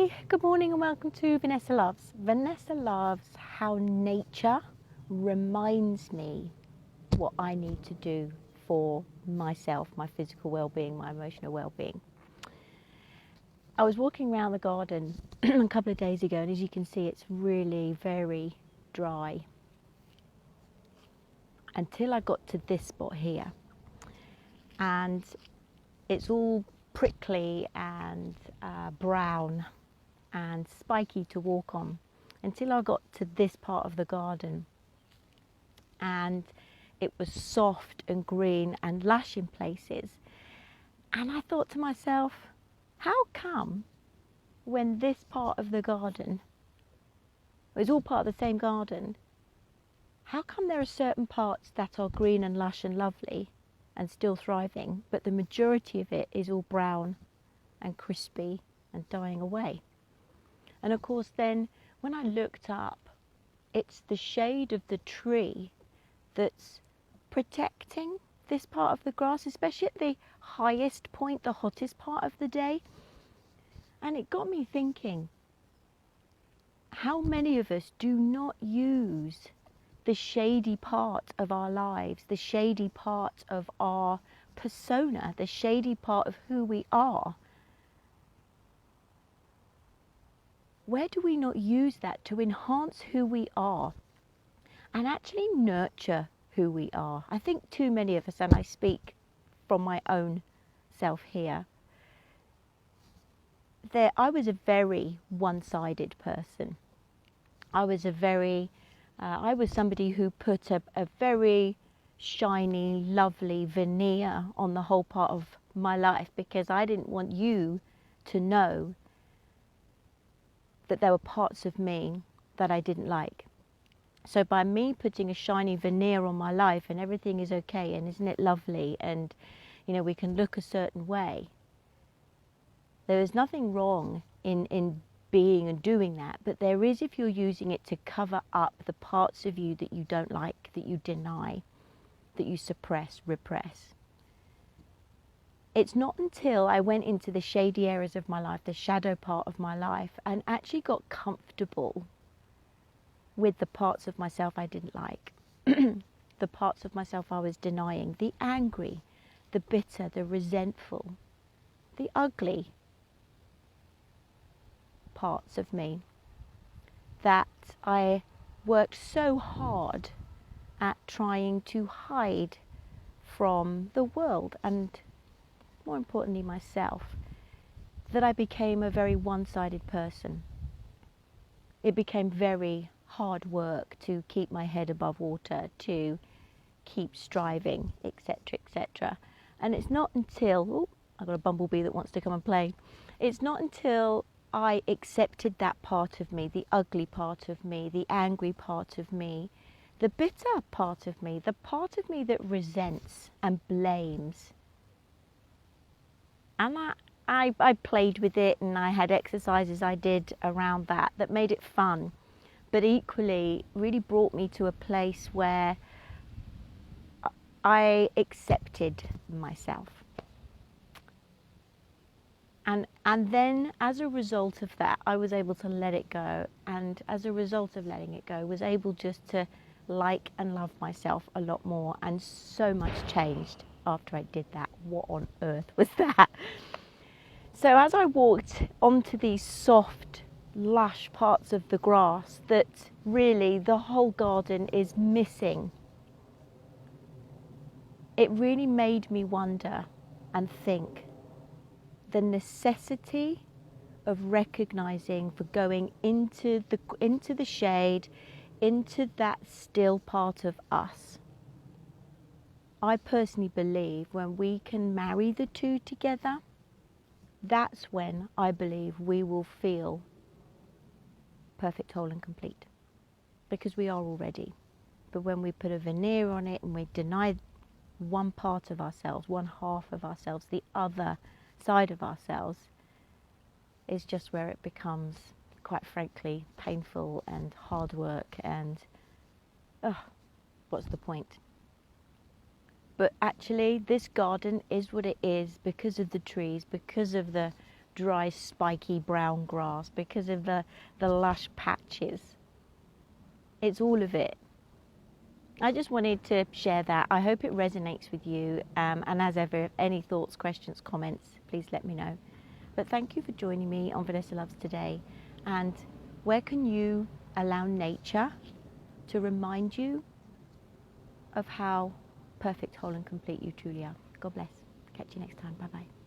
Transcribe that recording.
Hi, good morning and welcome to Vanessa Loves. Vanessa loves how nature reminds me what I need to do for myself, my physical well-being, my emotional well-being. I was walking around the garden a couple of days ago, and as you can see, it's really very dry until I got to this spot here, and it's all prickly and brown and spiky to walk on until I got to this part of the garden, and it was soft and green and lush in places. And I thought to myself, how come when this part of the garden is all part of the same garden, how come there are certain parts that are green and lush and lovely and still thriving, but the majority of it is all brown and crispy and dying away? And of course then when I looked up, it's the shade of the tree that's protecting this part of the grass, especially at the highest point, the hottest part of the day. And it got me thinking, how many of us do not use the shady part of our lives, the shady part of our persona, the shady part of who we are? Where do we not use that to enhance who we are and actually nurture who we are? I think too many of us, and I speak from my own self here, I was a very one-sided person. I was somebody who put a very shiny, lovely veneer on the whole part of my life because I didn't want you to know that there were parts of me that I didn't like. So by me putting a shiny veneer on my life and everything is okay and isn't it lovely and we can look a certain way, there is nothing wrong in being and doing that, but there is if you're using it to cover up the parts of you that you don't like, that you deny, that you suppress, repress. It's not until I went into the shady areas of my life, the shadow part of my life, and actually got comfortable with the parts of myself I didn't like, the parts of myself I was denying, the angry, the bitter, the resentful, the ugly parts of me that I worked so hard at trying to hide from the world and, more importantly, myself, that I became a very one-sided person. It became very hard work to keep my head above water, to keep striving, etc., etc. And it's not until, I've got a bumblebee that wants to come and play. It's not until I accepted that part of me, the ugly part of me, the angry part of me, the bitter part of me, the part of me that resents and blames. And I played with it, and I had exercises I did around that made it fun, but equally really brought me to a place where I accepted myself. And then as a result of that, I was able to let it go. And as a result of letting it go, was able just to like and love myself a lot more. And so much changed after I did that. What on earth was that? So as I walked onto these soft, lush parts of the grass that really the whole garden is missing, it really made me wonder and think the necessity of recognizing for going into the shade, into that still part of us. I personally believe when we can marry the two together, that's when I believe we will feel perfect, whole and complete, because we are already. But when we put a veneer on it and we deny one part of ourselves, one half of ourselves, the other side of ourselves, is just where it becomes, quite frankly, painful and hard work and what's the point? But actually this garden is what it is because of the trees, because of the dry, spiky brown grass, because of the lush patches. It's all of it. I just wanted to share that. I hope it resonates with you. And as ever, any thoughts, questions, comments, please let me know. But thank you for joining me on Vanessa Loves Today. And where can you allow nature to remind you of how perfect, whole and complete you truly are? God bless. Catch you next time. Bye bye.